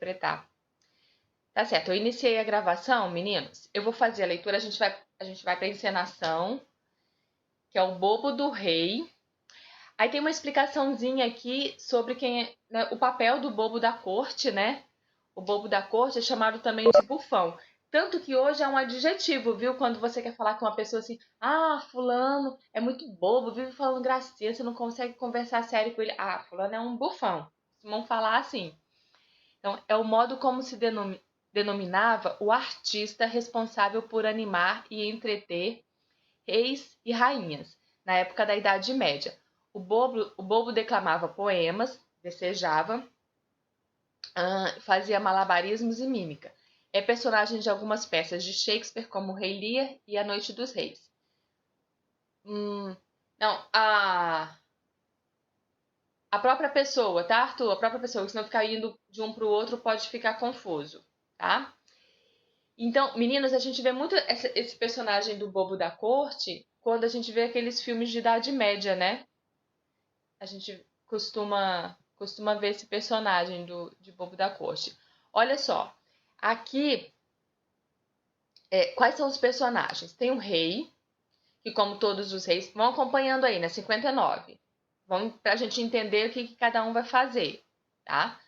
interpretar. Tá certo, eu iniciei a gravação, meninos. Eu vou fazer a leitura, a gente vai para a encenação, que é o Bobo do Rei. Aí tem uma explicaçãozinha aqui sobre quem é, né, o papel do bobo da corte, né? O bobo da corte é chamado também de bufão. Tanto que hoje é um adjetivo, viu? Quando você quer falar com uma pessoa assim, fulano é muito bobo, vive falando gracinha, você não consegue conversar sério com ele. Fulano é um bufão. Vamos falar assim. Então, é o modo como se denominava o artista responsável por animar e entreter reis e rainhas, na época da Idade Média. O bobo declamava poemas, decejava, fazia malabarismos e mímica. É personagem de algumas peças de Shakespeare, como o Rei Lear e A Noite dos Reis. Não, a própria pessoa, tá, Arthur? A própria pessoa, que senão ficar indo de um para o outro pode ficar confuso, tá? Então, meninas, a gente vê muito esse personagem do bobo da corte quando a gente vê aqueles filmes de Idade Média, né? A gente costuma ver esse personagem de bobo da corte. Olha só, aqui, quais são os personagens? Tem o rei, que como todos os reis, vão acompanhando aí, né? 59. Vamos para a gente entender o que cada um vai fazer, tá?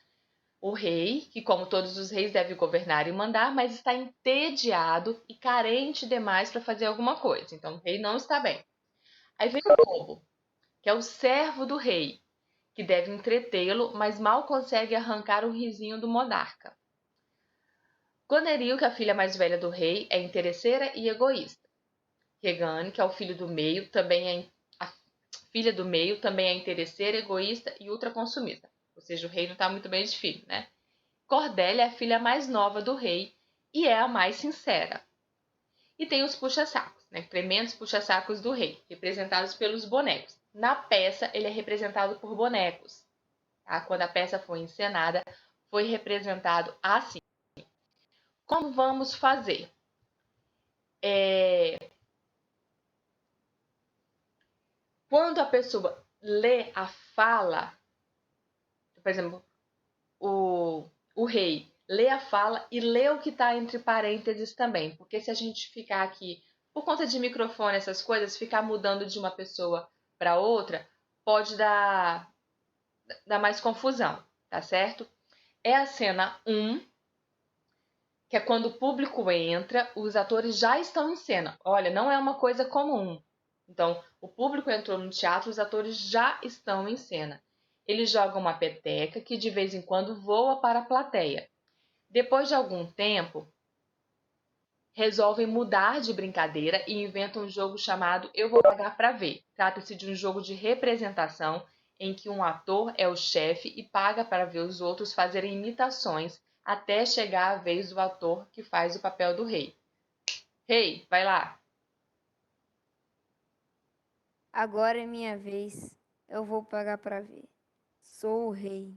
O rei, que como todos os reis deve governar e mandar, mas está entediado e carente demais para fazer alguma coisa. Então o rei não está bem. Aí vem o bobo, que é o servo do rei, que deve entretê-lo, mas mal consegue arrancar o risinho do monarca. Goneril, que é a filha mais velha do rei, é interesseira e egoísta. Regane, que é o filho do meio, a filha do meio, também é interesseira, egoísta e ultraconsumista. Ou seja, o rei não está muito bem de filho, né? Cordélia é a filha mais nova do rei e é a mais sincera. E tem os puxa-sacos, né? Tremendos puxa-sacos do rei, representados pelos bonecos. Na peça, ele é representado por bonecos. Tá? Quando a peça foi encenada, foi representado assim. Como vamos fazer? Quando a pessoa lê a fala, por exemplo, o rei lê a fala e lê o que está entre parênteses também. Porque se a gente ficar aqui, por conta de microfone, essas coisas, ficar mudando de uma pessoa para outra, pode dar mais confusão, tá certo? É a cena 1, que é quando o público entra, os atores já estão em cena. Olha, não é uma coisa comum. Então, o público entrou no teatro, os atores já estão em cena. Eles jogam uma peteca que de vez em quando voa para a plateia. Depois de algum tempo, resolvem mudar de brincadeira e inventam um jogo chamado Eu Vou Pagar Pra Ver. Trata-se de um jogo de representação em que um ator é o chefe e paga para ver os outros fazerem imitações até chegar a vez do ator que faz o papel do rei. Rei, vai lá. Agora é minha vez. Eu vou pagar pra ver. Sou o rei.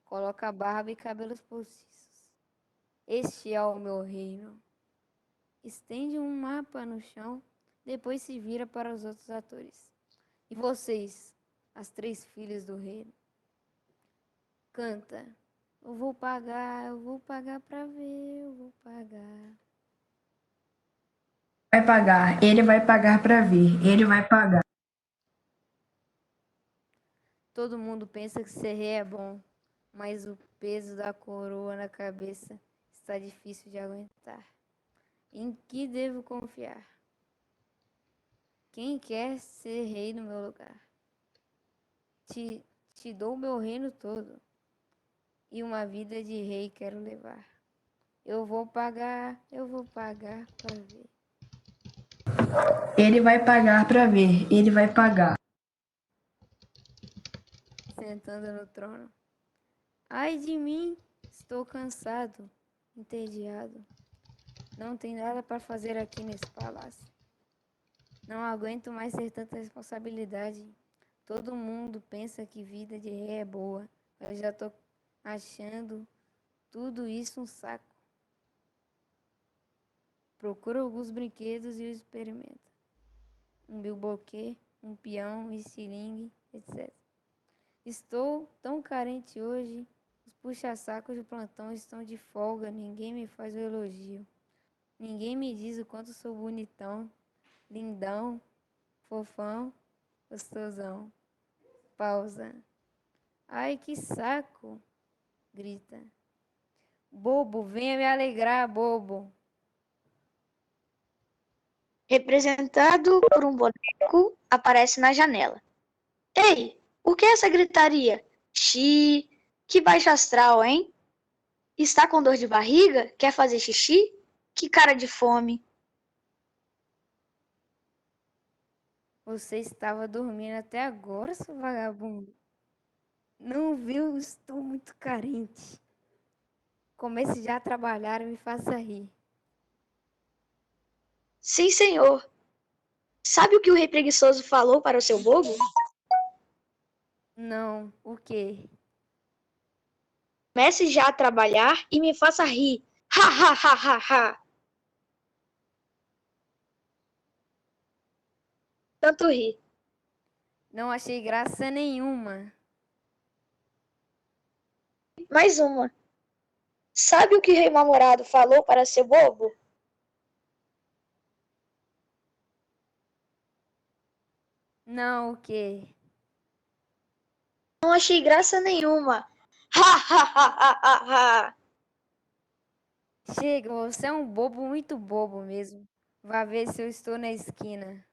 Coloca barba e cabelos postiços. Este é o meu reino. Estende um mapa no chão, depois se vira para os outros atores. E vocês, as 3 filhas do rei, canta. Eu vou pagar pra ver, eu vou pagar. Vai pagar, ele vai pagar para ver, ele vai pagar. Todo mundo pensa que ser rei é bom, mas o peso da coroa na cabeça está difícil de aguentar. Em que devo confiar? Quem quer ser rei no meu lugar? Te dou meu reino todo, e uma vida de rei quero levar. Eu vou pagar pra ver. Ele vai pagar para ver, ele vai pagar. Sentando no trono. Ai de mim, estou cansado, entediado. Não tem nada para fazer aqui nesse palácio. Não aguento mais ter tanta responsabilidade. Todo mundo pensa que vida de rei é boa. Eu já tô achando tudo isso um saco. Procura alguns brinquedos e os experimenta. Um bilboquê, um peão, um estilingue, etc. Estou tão carente hoje. Os puxa-sacos do plantão estão de folga, ninguém me faz o elogio. Ninguém me diz o quanto sou bonitão, lindão, fofão, gostosão. Pausa. Ai, que saco! Grita. Bobo, venha me alegrar, bobo. Representado por um boneco, aparece na janela. Ei, o que é essa gritaria? Xi, que baixo astral, hein? Está com dor de barriga? Quer fazer xixi? Que cara de fome. Você estava dormindo até agora, seu vagabundo. Não viu? Estou muito carente. Comece já a trabalhar e me faça rir. Sim, senhor. Sabe o que o rei preguiçoso falou para o seu bobo? Não, o quê? Comece já a trabalhar e me faça rir. Ha, ha, ha, ha, ha. Tanto ri. Não achei graça nenhuma. Mais uma. Sabe o que o rei mal-humorado falou para seu bobo? Não, o quê? Não achei graça nenhuma. Ha, ha, ha, ha, ha, ha. Chega, você é um bobo muito bobo mesmo. Vá ver se eu estou na esquina.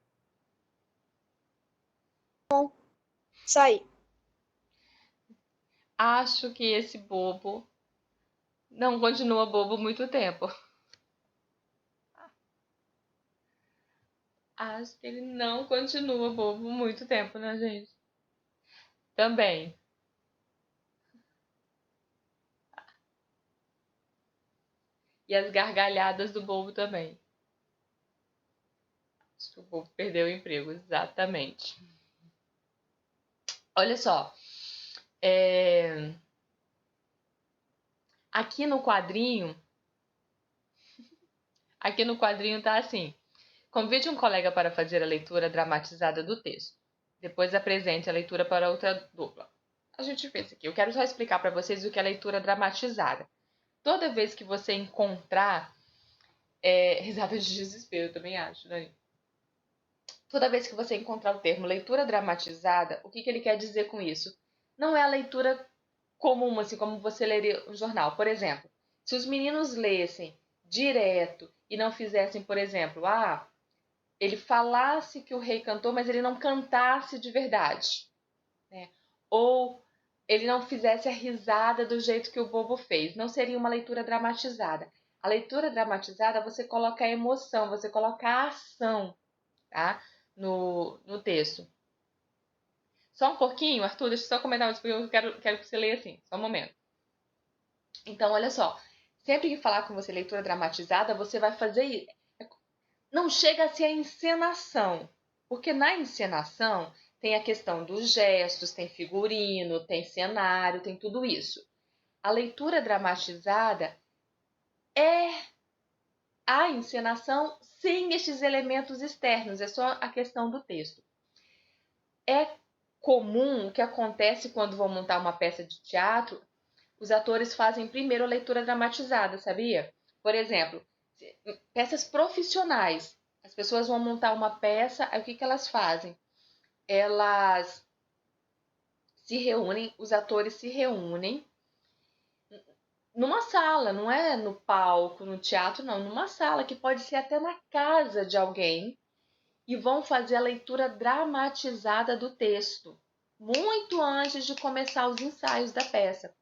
Sai. Acho que esse bobo não continua bobo muito tempo. Acho que ele não continua bobo muito tempo, né, gente? Também. E as gargalhadas do bobo também. Acho que o bobo perdeu o emprego, exatamente. Olha só. Aqui no quadrinho tá assim. Convide um colega para fazer a leitura dramatizada do texto. Depois apresente a leitura para outra dupla. A gente fez aqui. Eu quero só explicar para vocês o que é leitura dramatizada. Toda vez que você encontrar... risada de desespero, eu também acho, né? Toda vez que você encontrar o termo leitura dramatizada, o que ele quer dizer com isso? Não é a leitura comum, assim, como você leria um jornal. Por exemplo, se os meninos lessem direto e não fizessem, por exemplo, ele falasse que o rei cantou, mas ele não cantasse de verdade, né? Ou ele não fizesse a risada do jeito que o bobo fez. Não seria uma leitura dramatizada. A leitura dramatizada, você coloca a emoção, você coloca a ação, tá? No texto. Só um pouquinho, Arthur, deixa eu só comentar isso, porque eu quero que você leia assim, só um momento. Então, olha só, sempre que falar com você leitura dramatizada, você vai fazer... Não chega a ser a encenação, porque na encenação tem a questão dos gestos, tem figurino, tem cenário, tem tudo isso. A leitura dramatizada é a encenação sem estes elementos externos, é só a questão do texto. É comum o que acontece quando vão montar uma peça de teatro, os atores fazem primeiro a leitura dramatizada, sabia? Por exemplo, peças profissionais. As pessoas vão montar uma peça, aí o que elas fazem? Elas se reúnem, os atores se reúnem numa sala, não é no palco, no teatro, não, numa sala que pode ser até na casa de alguém, e vão fazer a leitura dramatizada do texto, muito antes de começar os ensaios da peça.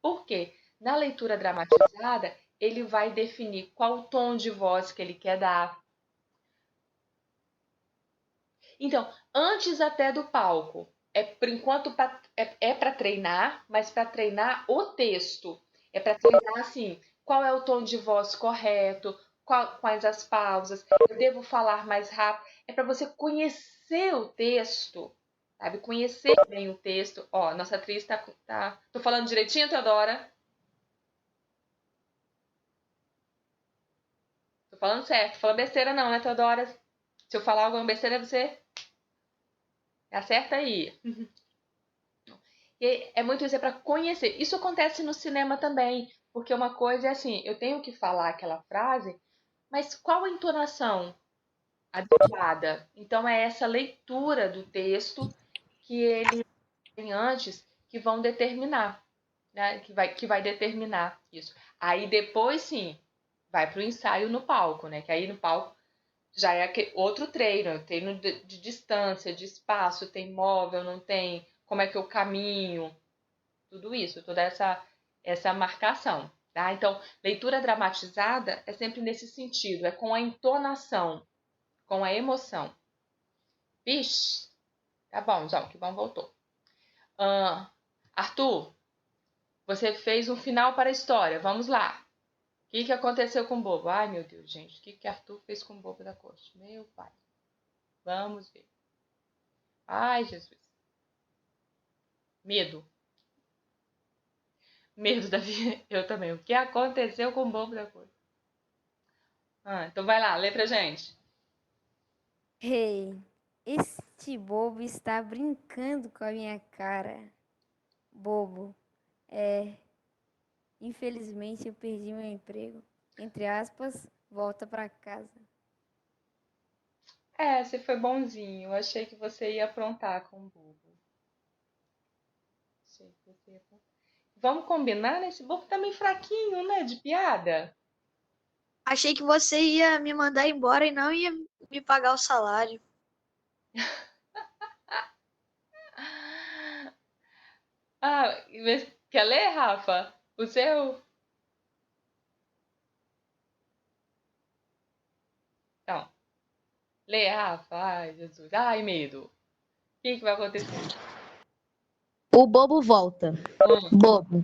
Por quê? Na leitura dramatizada, ele vai definir qual tom de voz que ele quer dar. Então, antes até do palco, por enquanto para treinar, mas para treinar o texto. É para treinar assim, qual é o tom de voz correto, quais as pausas, eu devo falar mais rápido. É para você conhecer o texto, sabe? Conhecer bem o texto. Ó, nossa atriz tá... Tô falando direitinho, Teodora? Tô falando certo. Tô falando besteira não, né, Teodora? Se eu falar alguma besteira, você acerta aí. Porque é muito isso, é para conhecer. Isso acontece no cinema também, porque uma coisa é assim, eu tenho que falar aquela frase, mas qual a entonação adequada? Então é essa leitura do texto que ele tem antes que vão determinar, né? Que vai determinar isso. Aí depois sim, vai para o ensaio no palco, né? Que aí no palco já é outro treino de distância, de espaço, tem móvel, não tem, como é que eu caminho, tudo isso, toda essa marcação, tá? Então, leitura dramatizada é sempre nesse sentido, é com a entonação, com a emoção. Vixe, tá bom, João, que bom, voltou. Arthur, você fez um final para a história, vamos lá. O que aconteceu com o bobo? Ai, meu Deus, gente, o que Arthur fez com o bobo da corte? Meu pai. Vamos ver. Ai, Jesus. Medo. Medo da vida. Eu também. O que aconteceu com o bobo da corte? Então vai lá, lê pra gente. Rei, este bobo está brincando com a minha cara. Bobo, infelizmente eu perdi meu emprego. Entre aspas, volta pra casa. Você foi bonzinho. Eu achei que você ia aprontar com o bobo. Achei que você ia aprontar. Vamos combinar, né? Esse bobo tá meio fraquinho, né? De piada. Achei que você ia me mandar embora e não ia me pagar o salário. Quer ler, Rafa? O seu? Então, lê, Rafa. Ai, Jesus. Ai, medo. O que vai acontecer? O bobo volta. Hum. Bobo.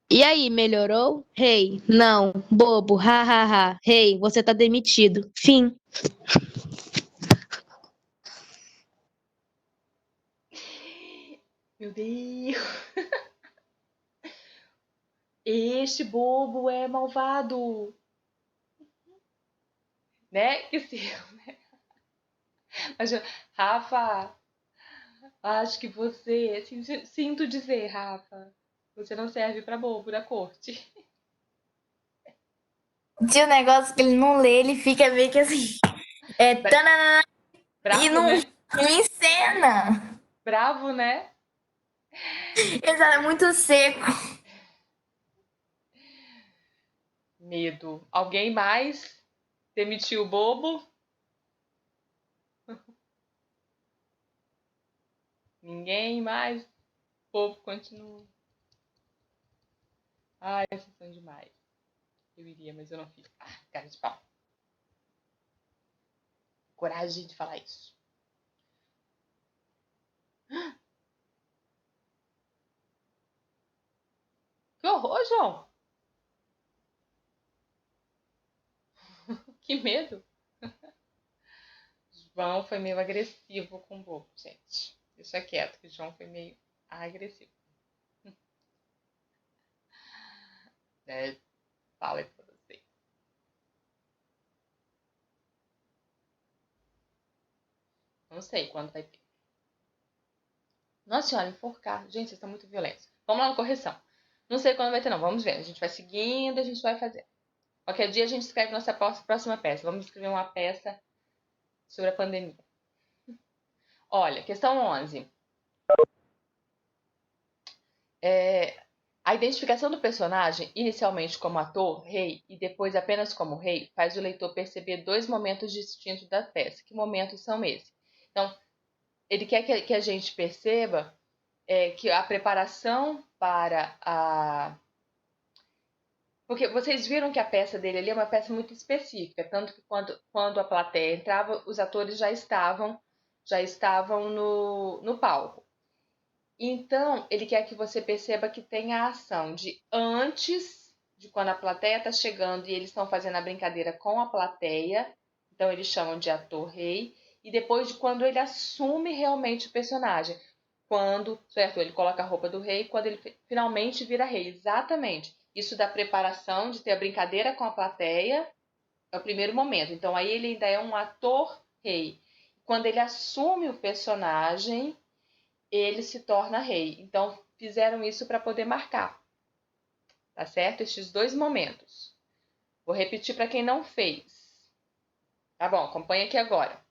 E aí, melhorou? Rei, não. Bobo, ha, ha, ha. Rei, você tá demitido. Fim. Meu Deus. Este bobo é malvado. Né? Que se... Mas, Rafa, acho que você... Sinto dizer, Rafa, você não serve pra bobo da corte. Se o negócio que ele não lê, ele fica meio que assim. Tananana, e Bravo, não, né? não encena. Bravo, né? Ele é muito seco. Medo. Alguém mais demitiu o bobo? Ninguém mais? O bobo continua. Ai, vocês são demais. Eu iria, mas eu não fiz. Cara de pau. Coragem de falar isso. Que horror, João. Que medo. João foi meio agressivo com o bobo, gente. Deixa quieto, que o João foi meio agressivo. Fala aí pra você. Não sei quando vai ter. Nossa senhora, enforcar. Gente, vocês estão muito violentos. Vamos lá na correção. Não sei quando vai ter, não. Vamos ver. A gente vai seguindo, a gente vai fazer. Qualquer dia a gente escreve nossa próxima peça. Vamos escrever uma peça sobre a pandemia. Olha, questão 11. A identificação do personagem, inicialmente como ator, rei, e depois apenas como rei, faz o leitor perceber dois momentos distintos da peça. Que momentos são esses? Então, ele quer que a gente perceba que a preparação para a... Porque vocês viram que a peça dele ali é uma peça muito específica, tanto que quando a plateia entrava, os atores já estavam no palco. Então, ele quer que você perceba que tem a ação de antes de quando a plateia está chegando e eles estão fazendo a brincadeira com a plateia, então eles chamam de ator-rei, e depois de quando ele assume realmente o personagem. Quando, certo, ele coloca a roupa do rei, quando ele finalmente vira rei. Exatamente. Isso da preparação, de ter a brincadeira com a plateia, é o primeiro momento. Então, aí ele ainda é um ator-rei. Quando ele assume o personagem, ele se torna rei. Então, fizeram isso para poder marcar. Tá certo? Estes 2 momentos. Vou repetir para quem não fez. Tá bom, acompanha aqui agora.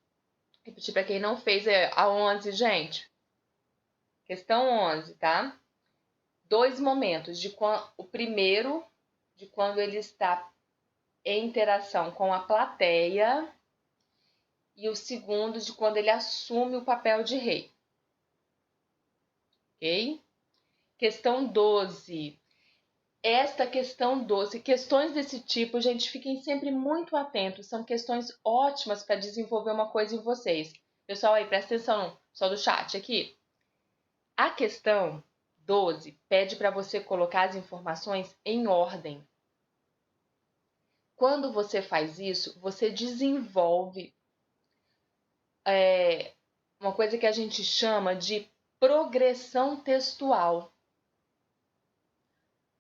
Repetir para quem não fez a 11, gente. Questão 11, tá? 2 momentos. O primeiro, de quando ele está em interação com a plateia. E o segundo, de quando ele assume o papel de rei. Ok? Questão 12. Esta questão 12, questões desse tipo, gente, fiquem sempre muito atentos. São questões ótimas para desenvolver uma coisa em vocês. Pessoal aí, presta atenção, só do chat aqui. A questão 12 pede para você colocar as informações em ordem. Quando você faz isso, você desenvolve uma coisa que a gente chama de progressão textual.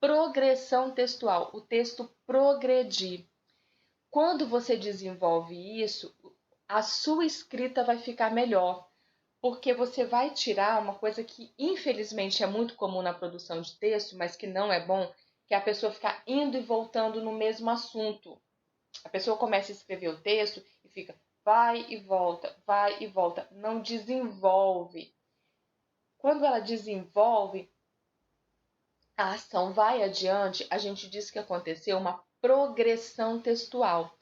Progressão textual, o texto progredir. Quando você desenvolve isso, a sua escrita vai ficar melhor, porque você vai tirar uma coisa que infelizmente é muito comum na produção de texto, mas que não é bom, que é a pessoa ficar indo e voltando no mesmo assunto. A pessoa começa a escrever o texto e fica vai e volta, não desenvolve. Quando ela desenvolve, a ação vai adiante, a gente diz que aconteceu uma progressão textual.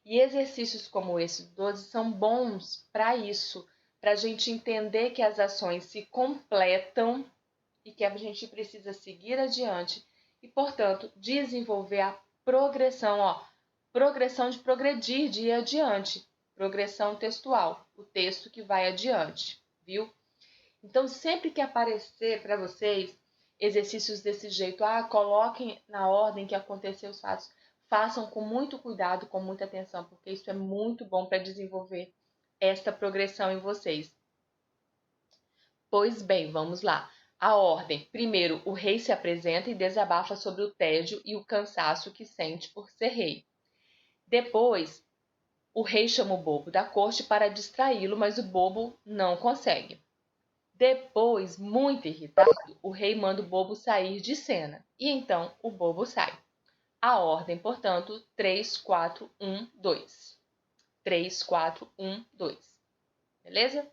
E exercícios como esse 12 são bons para isso, para a gente entender que as ações se completam e que a gente precisa seguir adiante e, portanto, desenvolver a progressão, progressão de progredir, de ir adiante, progressão textual, o texto que vai adiante, viu? Então, sempre que aparecer para vocês exercícios desse jeito, coloquem na ordem que aconteceu os fatos, façam com muito cuidado, com muita atenção, porque isso é muito bom para desenvolver esta progressão em vocês. Pois bem, vamos lá. A ordem. Primeiro, o rei se apresenta e desabafa sobre o tédio e o cansaço que sente por ser rei. Depois, o rei chama o bobo da corte para distraí-lo, mas o bobo não consegue. Depois, muito irritado, o rei manda o bobo sair de cena. E então o bobo sai. A ordem, portanto, 3, 4, 1, 2. 3, 4, 1, 2. Beleza?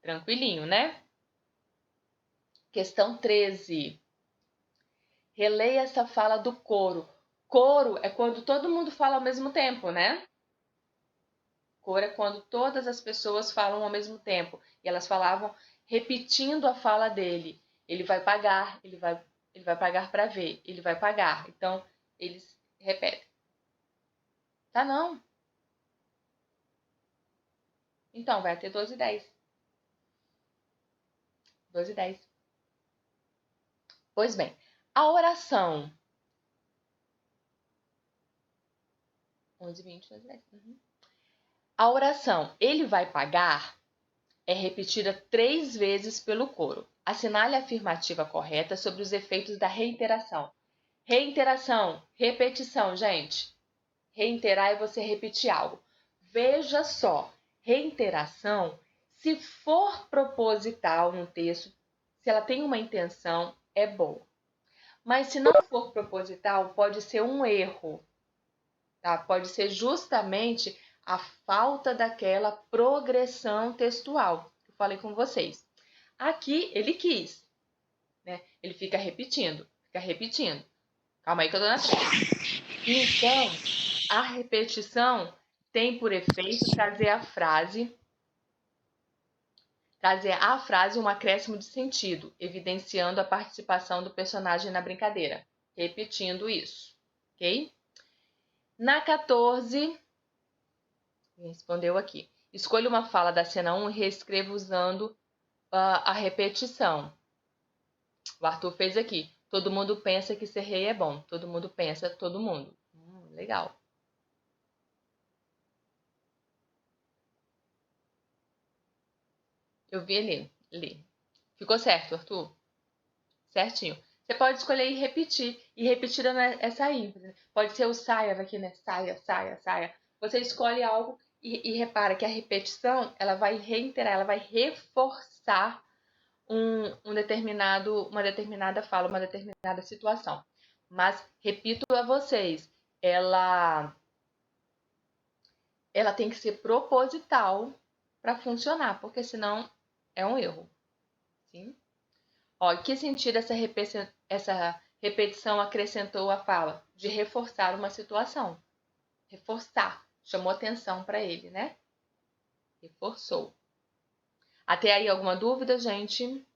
Tranquilinho, né? Questão 13. Releia essa fala do coro. Coro é quando todo mundo fala ao mesmo tempo, né? Coro é quando todas as pessoas falam ao mesmo tempo. E elas falavam repetindo a fala dele. Ele vai pagar, ele vai pagar para ver, ele vai pagar. Então, eles repetem. Tá, não. Então, vai ter 12 e 10. 12 e 10. Pois bem, a oração. 11, 20, 12 e 10. A oração, ele vai pagar, é repetida 3 vezes pelo coro. Assinale a afirmativa correta sobre os efeitos da reiteração. Reiteração, repetição, gente. Reiterar é você repetir algo. Veja só, reiteração, se for proposital no texto, se ela tem uma intenção, é boa. Mas se não for proposital, pode ser um erro, tá? Pode ser justamente a falta daquela progressão textual que eu falei com vocês. Aqui ele quis, né? Ele fica repetindo. Calma aí que eu tô na frente. Então, a repetição tem por efeito trazer à frase um acréscimo de sentido, evidenciando a participação do personagem na brincadeira. Repetindo isso, ok? Na 14, respondeu aqui. Escolha uma fala da cena 1 e reescreva usando a repetição. O Arthur fez aqui. Todo mundo pensa que ser rei é bom. Todo mundo pensa, todo mundo. Legal. Eu vi ali. Ficou certo, Arthur? Certinho. Você pode escolher e repetir. E repetida é sair. Pode ser o saia aqui, né? Saia, saia, saia. Você escolhe algo e repara que a repetição, ela vai reiterar, ela vai reforçar uma determinada fala, uma determinada situação. Mas, repito a vocês, ela tem que ser proposital para funcionar, porque senão é um erro. Sim? Ó, em que sentido essa repetição acrescentou a fala? De reforçar uma situação. Reforçar. Chamou atenção para ele, né? Reforçou. Até aí alguma dúvida, gente?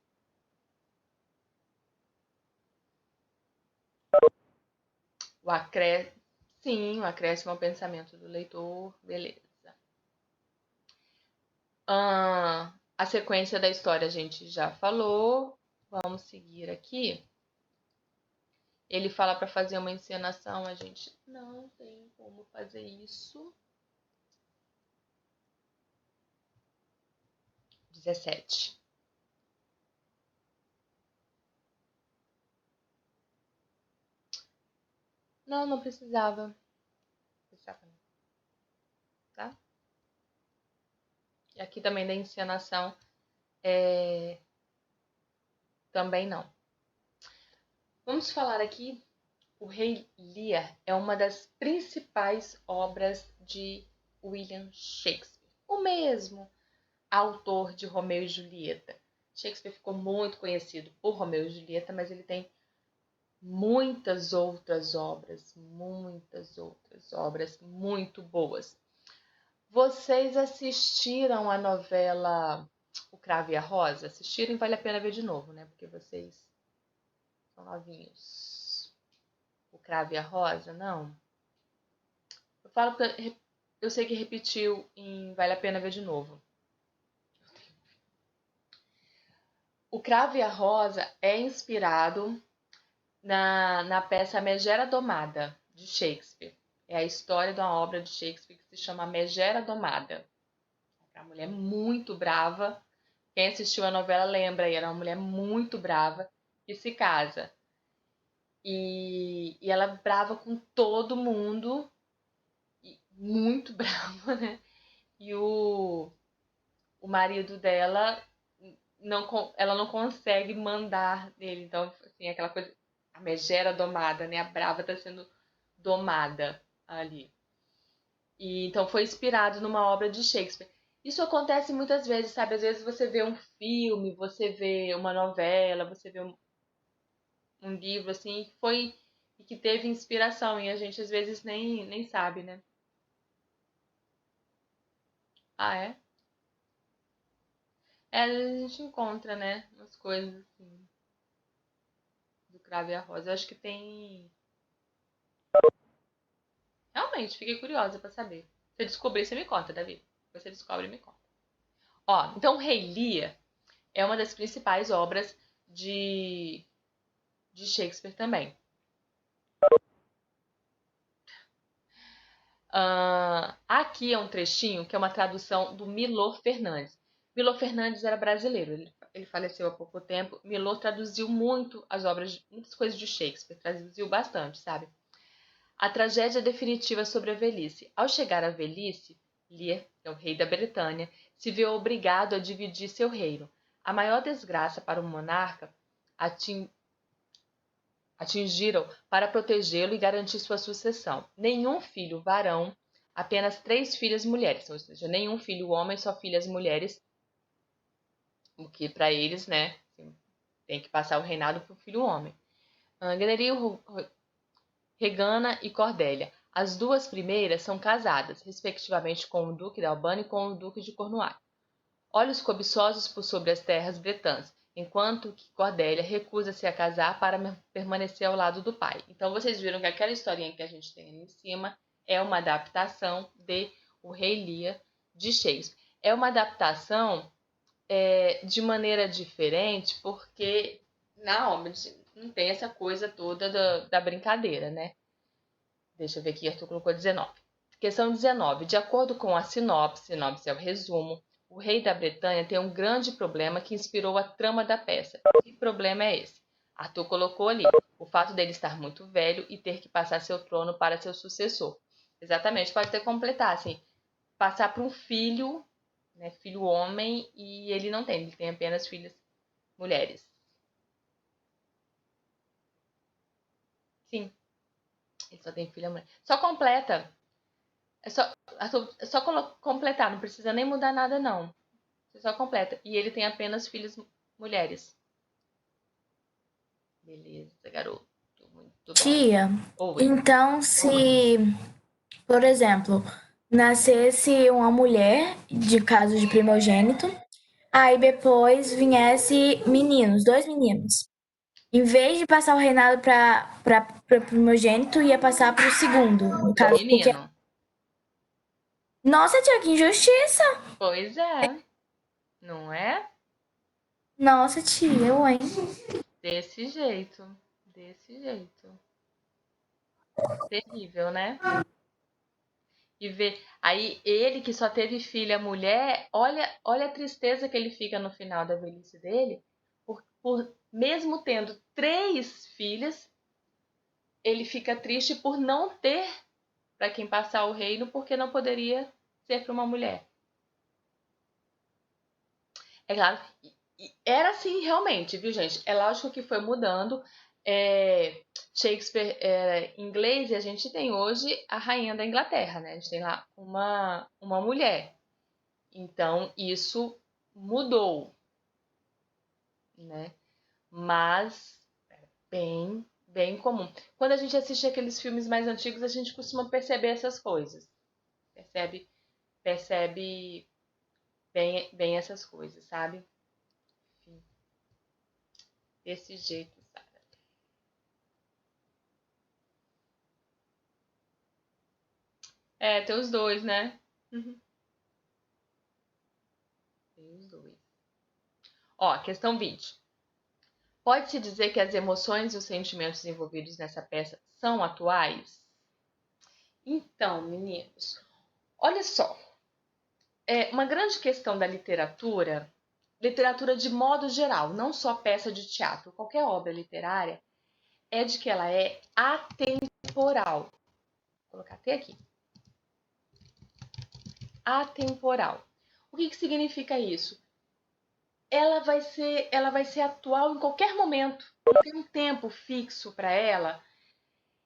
Sim, o acréscimo ao pensamento do leitor. Beleza. A sequência da história a gente já falou. Vamos seguir aqui. Ele fala para fazer uma encenação, a gente não tem como fazer isso. 17. Não precisava. Tá? E aqui também da encenação, também não. Vamos falar aqui, o Rei Lear é uma das principais obras de William Shakespeare. O mesmo autor de Romeu e Julieta. Shakespeare ficou muito conhecido por Romeu e Julieta, mas ele tem muitas outras obras muito boas. Vocês assistiram a novela O Cravo e a Rosa? Assistiram e vale a pena ver de novo, né? Porque vocês são novinhos. O Cravo e a Rosa, não? Eu falo porque eu sei que repetiu em vale a pena ver de novo. O Cravo e a Rosa é inspirado na peça Megera Domada, de Shakespeare. É a história de uma obra de Shakespeare que se chama Megera Domada. É uma mulher muito brava. Quem assistiu a novela lembra aí, era uma mulher muito brava que se casa. E ela é brava com todo mundo. Muito brava, né? E o marido dela, ela não consegue mandar nele. Então, assim, aquela coisa, a megera domada, né? A brava tá sendo domada ali. E então foi inspirado numa obra de Shakespeare. Isso acontece muitas vezes, sabe? Às vezes você vê um filme, você vê uma novela, você vê um livro assim que foi e que teve inspiração e a gente às vezes nem sabe, né? Ah, é? É, às vezes a gente encontra, né? Umas coisas assim do Cravo e a Rosa. Eu acho que tem. Realmente, fiquei curiosa pra saber. Se eu descobrir, você me conta, Davi. Você descobre e me conta. Ó, então Rei Lear é uma das principais obras de Shakespeare também. Aqui é um trechinho que é uma tradução do Milor Fernandes. Milor Fernandes era brasileiro, ele faleceu há pouco tempo. Milor traduziu muito as obras, muitas coisas de Shakespeare, traduziu bastante, sabe? A tragédia definitiva sobre a velhice. Ao chegar à velhice, Lear, que é o rei da Bretanha, se viu obrigado a dividir seu reino. A maior desgraça para o monarca atingiram para protegê-lo e garantir sua sucessão. Nenhum filho varão, apenas 3 filhas mulheres, ou seja, nenhum filho homem, só filhas mulheres, o que para eles, né, tem que passar o reinado para o filho homem. Ganeriu, Regana e Cordélia. As duas primeiras são casadas, respectivamente com o duque de Albano e com o duque de Cornualles. Olhos cobiçosos por sobre as terras bretãs, enquanto que Cordélia recusa-se a casar para permanecer ao lado do pai. Então, vocês viram que aquela historinha que a gente tem ali em cima é uma adaptação de O Rei Lear, de Shakespeare. É uma adaptação de maneira diferente, porque na obra não tem essa coisa toda da brincadeira, né? Deixa eu ver aqui, Arthur colocou 19. Questão 19. De acordo com a sinopse é o resumo, o rei da Bretanha tem um grande problema que inspirou a trama da peça. Que problema é esse? Arthur colocou ali o fato dele estar muito velho e ter que passar seu trono para seu sucessor. Exatamente, pode até completar, assim, passar para um filho, né, filho homem, e ele não tem, ele tem apenas filhas mulheres. Sim, ele só tem filha mulher. Só completa. É só completar, não precisa nem mudar nada, não. Você só completa. E ele tem apenas filhas mulheres. Beleza, garoto. Muito bom. Tia, Oi. então se, por exemplo, nascesse uma mulher, de caso de primogênito, aí depois viesse meninos, 2 meninos. Em vez de passar o reinado para primogênito, ia passar para o segundo, no Pro caso, porque... menino. Nossa, tia, que injustiça! Pois é. Não é? Nossa, tia, eu, hein? Desse jeito. Desse jeito. Terrível, né? E ver. Aí ele que só teve filha mulher, olha a tristeza que ele fica no final da velhice dele, por mesmo tendo 3 filhas, ele fica triste por não ter para quem passar o reino, porque não poderia ser para uma mulher. É claro, era assim realmente, viu, gente? É lógico que foi mudando. Shakespeare era inglês e a gente tem hoje a rainha da Inglaterra, né? A gente tem lá uma mulher. Então, isso mudou, né? Mas bem, bem comum. Quando a gente assiste aqueles filmes mais antigos, a gente costuma perceber essas coisas. Percebe bem, bem essas coisas, sabe? Enfim, desse jeito, sabe? Tem os dois, né? Uhum. Tem os dois. Ó, questão 20. Pode-se dizer que as emoções e os sentimentos envolvidos nessa peça são atuais? Então, meninos, olha só. Uma grande questão da literatura de modo geral, não só peça de teatro, qualquer obra literária, é de que ela é atemporal. Vou colocar até aqui. Atemporal. O que significa isso? Ela vai ser atual em qualquer momento. Não tem um tempo fixo para ela.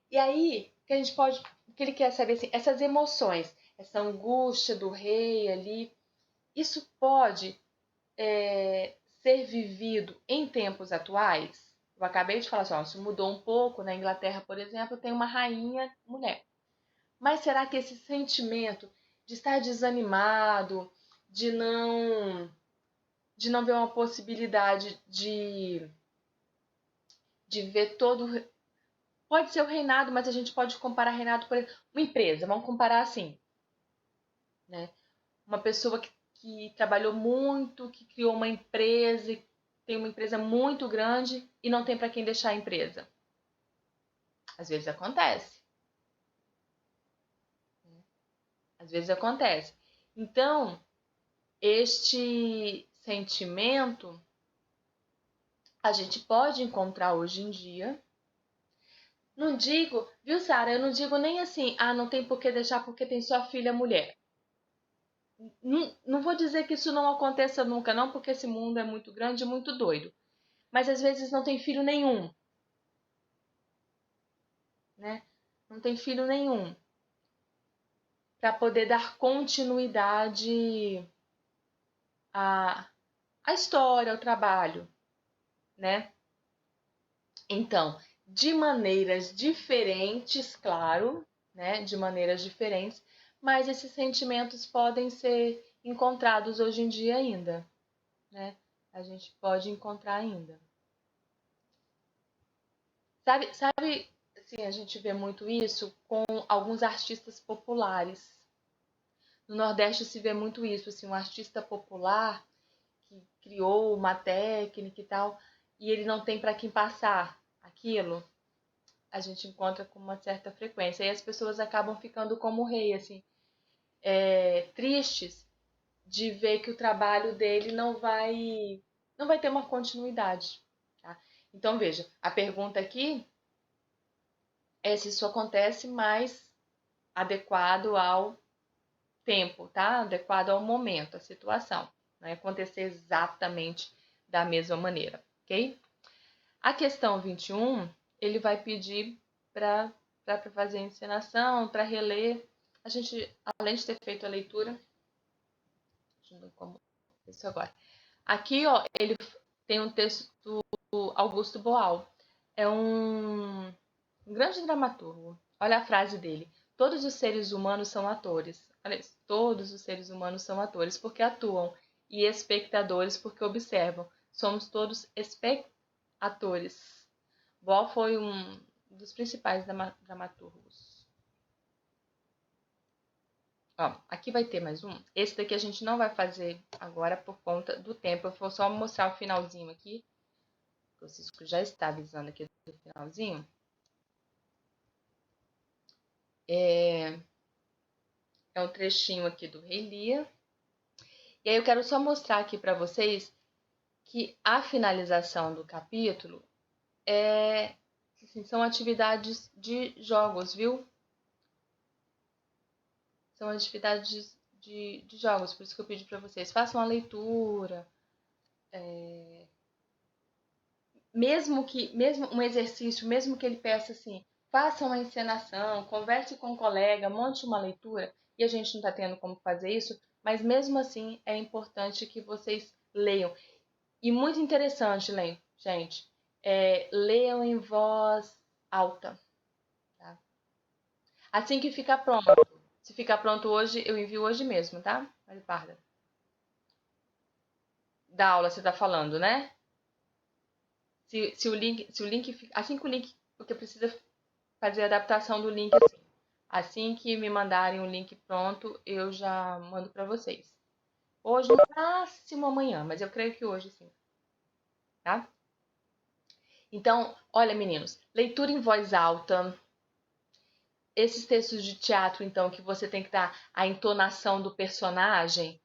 E aí, o que ele quer saber assim, essas emoções, essa angústia do rei ali, isso pode ser vivido em tempos atuais? Eu acabei de falar assim, ó, isso mudou um pouco. Na Inglaterra, por exemplo, tem uma rainha mulher. Mas será que esse sentimento de estar desanimado, de não ver uma possibilidade de ver todo... Pode ser o reinado, mas a gente pode comparar reinado por uma empresa. Vamos comparar assim, né? Uma pessoa que trabalhou muito, que criou uma empresa, tem uma empresa muito grande e não tem para quem deixar a empresa. Às vezes acontece. Às vezes acontece. Então, este sentimento a gente pode encontrar hoje em dia. Não digo, viu, Sara? Eu não digo nem assim, não tem por que deixar porque tem só filha mulher. Não vou dizer que isso não aconteça nunca, não, porque esse mundo é muito grande e muito doido. Mas às vezes não tem filho nenhum, né? Não tem filho nenhum para poder dar continuidade à história, ao trabalho, né? Então, de maneiras diferentes, claro, né? De maneiras diferentes, mas esses sentimentos podem ser encontrados hoje em dia ainda, né? A gente pode encontrar ainda. Sabe, assim, a gente vê muito isso com alguns artistas populares. No Nordeste se vê muito isso, assim, um artista popular que criou uma técnica e tal, e ele não tem para quem passar aquilo, a gente encontra com uma certa frequência. E as pessoas acabam ficando como rei, assim, tristes de ver que o trabalho dele não vai ter uma continuidade. Tá? Então, veja, a pergunta aqui é se isso acontece mais adequado ao tempo, tá? Adequado ao momento, à situação. Não é acontecer exatamente da mesma maneira, ok? A questão 21, ele vai pedir para fazer a encenação, para reler. A gente, além de ter feito a leitura, deixa eu ver como isso agora. Aqui, ó, ele tem um texto do Augusto Boal. É um grande dramaturgo. Olha a frase dele. Todos os seres humanos são atores. Olha isso. Todos os seres humanos são atores porque atuam e espectadores porque observam. Somos todos espectadores. Boal foi um dos principais dramaturgos. Ó, aqui vai ter mais um. Esse daqui a gente não vai fazer agora por conta do tempo. Eu vou só mostrar o finalzinho aqui. O Cisco já está avisando aqui do finalzinho. É um trechinho aqui do Rei Lear. E aí eu quero só mostrar aqui para vocês que a finalização do capítulo são atividades de jogos, viu? São atividades de jogos, por isso que eu pedi para vocês. Façam a leitura. Mesmo um exercício, mesmo que ele peça assim, faça uma encenação, converse com um colega, monte uma leitura, e a gente não está tendo como fazer isso, mas mesmo assim é importante que vocês leiam. E muito interessante, gente, leiam em voz alta. Tá? Assim que ficar pronto. Se ficar pronto hoje, eu envio hoje mesmo, tá? Parda. Da aula você tá falando, né? Se o link, assim que o link, porque precisa fazer a adaptação do link assim. Assim que me mandarem o link pronto, eu já mando para vocês. Hoje, no máximo amanhã, mas eu creio que hoje sim. Tá? Então, olha, meninos, leitura em voz alta. Esses textos de teatro, então, que você tem que dar a entonação do personagem,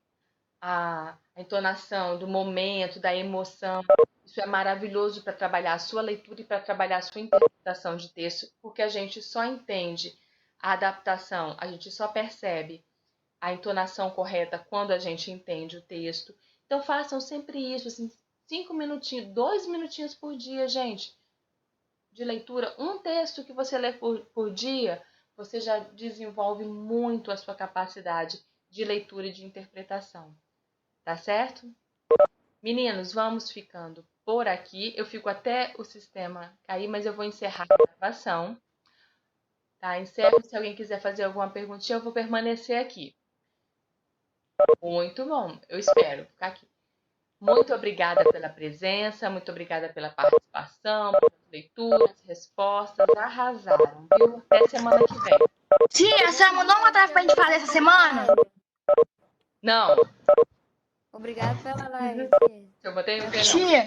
a entonação do momento, da emoção. Isso é maravilhoso para trabalhar a sua leitura e para trabalhar a sua interpretação de texto, porque a gente só entende a adaptação, a gente só percebe a entonação correta quando a gente entende o texto. Então façam sempre isso, assim, 5 minutinhos, 2 minutinhos por dia, gente, de leitura. Um texto que você lê por dia, você já desenvolve muito a sua capacidade de leitura e de interpretação. Tá certo? Meninos, vamos ficando por aqui. Eu fico até o sistema cair, mas eu vou encerrar a gravação. Tá? Encerro. Se alguém quiser fazer alguma perguntinha, eu vou permanecer aqui. Muito bom. Eu espero ficar aqui. Muito obrigada pela presença, muito obrigada pela participação, pelas leituras, respostas. Arrasaram, viu? Até semana que vem. Tia, você mandou uma tarefa pra gente fazer essa semana? Não. Obrigada pela live. Eu botei o quê, não? Tia,